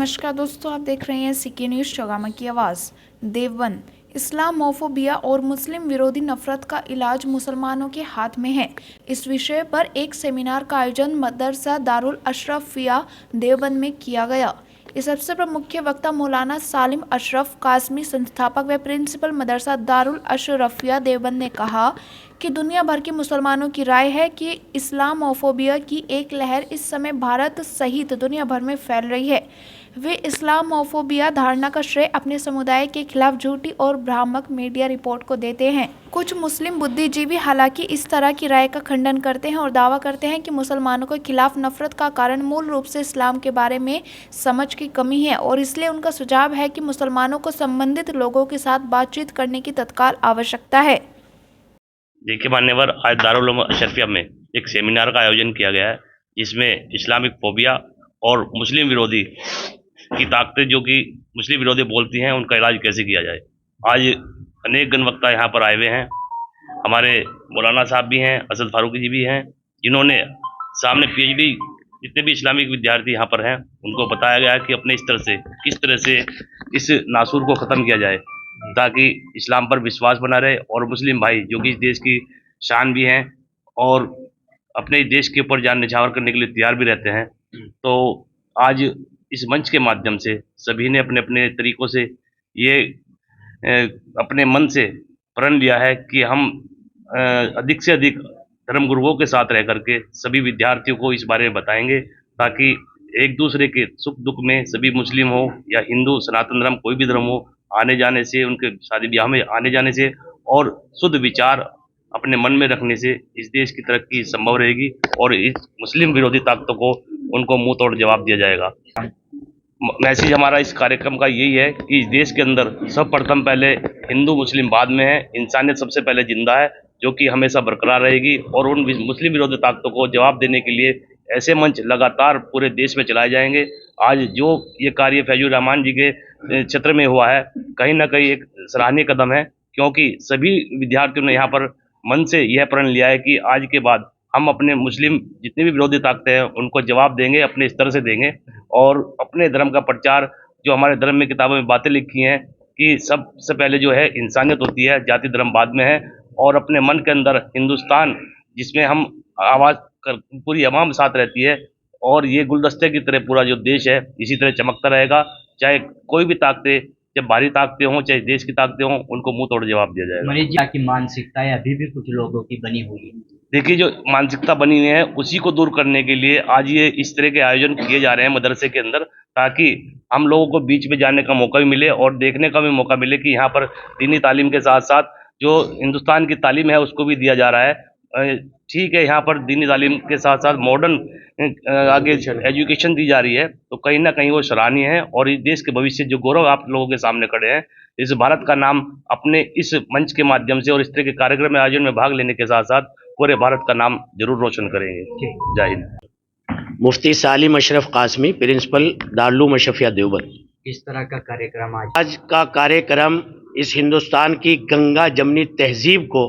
नमस्कार दोस्तों, आप देख रहे हैं सीके न्यूज़ चौगामा की आवाज़। देवबंद इस्लामोफोबिया और मुस्लिम विरोधी नफरत का इलाज मुसलमानों के हाथ में है। इस विषय पर एक सेमिनार का आयोजन मदरसा दारुल अशरफिया देवबंद में किया गया। इस अवसर पर मुख्य वक्ता मौलाना सालिम अशरफ कासमी, संस्थापक व प्रिंसिपल मदरसा दारुल अशरफिया देवबंद ने कहा कि दुनिया भर के मुसलमानों की राय है कि इस्लामोफोबिया की एक लहर इस समय भारत सहित दुनिया भर में फैल रही है। वे इस्लामोफोबिया धारणा का श्रेय अपने समुदाय के खिलाफ झूठी और भ्रामक मीडिया रिपोर्ट को देते हैं। कुछ मुस्लिम बुद्धिजीवी हालांकि इस तरह की राय का खंडन करते हैं और दावा करते हैं कि मुसलमानों के खिलाफ नफरत का कारण मूल रूप से इस्लाम के बारे में समझ की कमी है और इसलिए उनका सुझाव है कि मुसलमानों को संबंधित लोगों के साथ बातचीत करने की तत्काल आवश्यकता है। देखिए मान्यवर, आज दारुल उलूम अशरफिया में एक सेमिनार का आयोजन किया गया है जिसमें इस्लामिक फोबिया और मुस्लिम विरोधी की ताकतें जो कि मुस्लिम विरोधी बोलती हैं उनका इलाज कैसे किया जाए। आज अनेक गणवक्ता यहाँ पर आए हुए हैं। हमारे मौलाना साहब भी हैं, असद फारूकी जी भी हैं, जिन्होंने सामने पीएचडी जितने भी इस्लामिक विद्यार्थी यहाँ पर हैं उनको बताया गया है कि अपने किस तरह से इस नासूर को ख़त्म किया जाए ताकि इस्लाम पर विश्वास बना रहे और मुस्लिम भाई जो कि इस देश की शान भी हैं और अपने देश के ऊपर जान न्यौछावर करने के लिए तैयार भी रहते हैं। तो आज इस मंच के माध्यम से सभी ने अपने अपने तरीक़ों से ये अपने मन से प्रण लिया है कि हम अधिक से अधिक धर्मगुरुओं के साथ रह करके सभी विद्यार्थियों को इस बारे में बताएंगे ताकि एक दूसरे के सुख दुख में सभी मुस्लिम हो या हिंदू, सनातन धर्म, कोई भी धर्म हो, आने जाने से, उनके शादी ब्याह में आने जाने से और शुद्ध विचार अपने मन में रखने से इस देश की तरक्की संभव रहेगी और इस मुस्लिम विरोधी ताकतों को उनको मुंह तोड़ जवाब दिया जाएगा। मैसेज हमारा इस कार्यक्रम का यही है कि इस देश के अंदर सर्वप्रथम पहले हिंदू मुस्लिम बाद में है, इंसानियत सबसे पहले जिंदा है जो कि हमेशा बरकरार रहेगी और उन मुस्लिम विरोधी ताकतों को जवाब देने के लिए ऐसे मंच लगातार पूरे देश में चलाए जाएंगे। आज जो ये कार्य फैजुर रहमान जी के क्षेत्र में हुआ है कहीं ना कहीं एक सराहनीय कदम है, क्योंकि सभी विद्यार्थियों ने यहाँ पर मन से यह प्रण लिया है कि आज के बाद हम अपने मुस्लिम जितने भी विरोधी ताकतें हैं उनको जवाब देंगे, अपने स्तर से देंगे और अपने धर्म का प्रचार, जो हमारे धर्म में किताबों में बातें लिखी हैं कि सबसे पहले जो है इंसानियत होती है, जाति धर्म बाद में है, और अपने मन के अंदर हिंदुस्तान जिसमें हम आवाज़ पूरी अवाम साथ रहती है और ये गुलदस्ते की तरह पूरा जो देश है इसी तरह चमकता रहेगा। चाहे कोई भी ताकतें, चाहे बाहरी ताकतें हों चाहे देश की ताकतें हों, उनको मुंह तोड़ जवाब दिया जाएगा। मनीष जी की मानसिकता है अभी भी कुछ लोगों की बनी हुई है। देखिए, जो मानसिकता बनी हुई है उसी को दूर करने के लिए आज ये इस तरह के आयोजन किए जा रहे हैं मदरसे के अंदर, ताकि हम लोगों को बीच में जाने का मौका भी मिले और देखने का भी मौका मिले कि यहाँ पर दीनी तालीम के साथ साथ जो हिंदुस्तान की तालीम है उसको भी दिया जा रहा है। ठीक है, यहाँ पर दीनी तालीम के साथ साथ मॉडर्न आगे एजुकेशन दी जा रही है, तो कहीं ना कहीं वो सराहनीय है और इस देश के भविष्य जो गौरव आप लोगों के सामने खड़े हैं, इस भारत का नाम अपने इस मंच के माध्यम से और इस तरह के कार्यक्रम में आयोजन में भाग लेने के साथ साथ पूरे भारत का नाम जरूर रोशन करेंगे। जय हिंद। मुफ्ती सालिम अशरफ कासमी, प्रिंसिपल दारुल उलूम अशरफिया देवबंद। इस तरह का कार्यक्रम आज का कार्यक्रम इस हिंदुस्तान की गंगा जमनी तहजीब को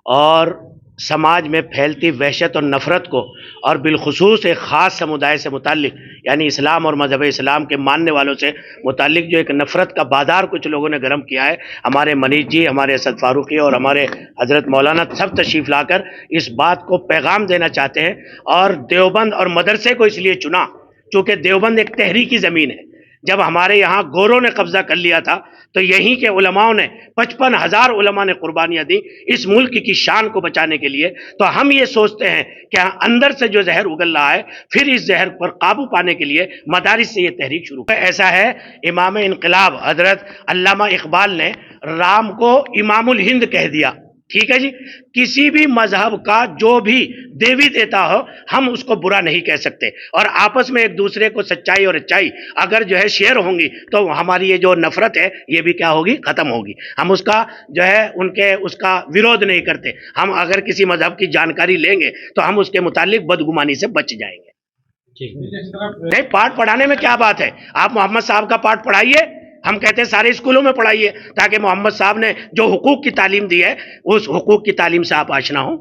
और समाज में फैलती वहशत और नफ़रत को और बिलखुसूस एक ख़ास समुदाय से मुताल्लिक यानी इस्लाम और मज़हब इस्लाम के मानने वालों से मुताल्लिक जो एक नफ़रत का बाजार कुछ लोगों ने गर्म किया है, हमारे मनीष जी, हमारे असद फारूकी और हमारे हज़रत मौलाना सब तशरीफ़ लाकर इस बात को पैगाम देना चाहते हैं। और देवबंद और मदरसे को इसलिए चुना चूँकि देवबंद एक तहरीकी ज़मीन है। जब हमारे यहाँ गोरों ने कब्जा कर लिया था तो यहीं के उलमाओं ने 55,000 उलमा ने कुर्बानियाँ दी इस मुल्क की शान को बचाने के लिए। तो हम ये सोचते हैं कि अंदर से जो जहर उगल रहा है, फिर इस जहर पर काबू पाने के लिए मदारिस से ये तहरीक शुरू है। ऐसा है, इमाम इनकलाब हजरत अल्लामा इकबाल ने राम को इमामुल हिंद कह दिया। ठीक है जी, किसी भी मजहब का जो भी देवी देता हो हम उसको बुरा नहीं कह सकते और आपस में एक दूसरे को सच्चाई और अच्छाई अगर जो है शेयर होंगी तो हमारी ये जो नफरत है ये भी क्या होगी, खत्म होगी। हम उसका जो है उसका विरोध नहीं करते। हम अगर किसी मजहब की जानकारी लेंगे तो हम उसके मुतालिक बदगुमानी से बच जाएंगे। नहीं, पाठ पढ़ाने में क्या बात है, आप मोहम्मद साहब का पाठ पढ़ाइए, हम कहते हैं सारे स्कूलों में पढ़ाइए ताकि मोहम्मद साहब ने जो हुकूक की तालीम दी है उस हुकूक की तालीम से आप आशना हो।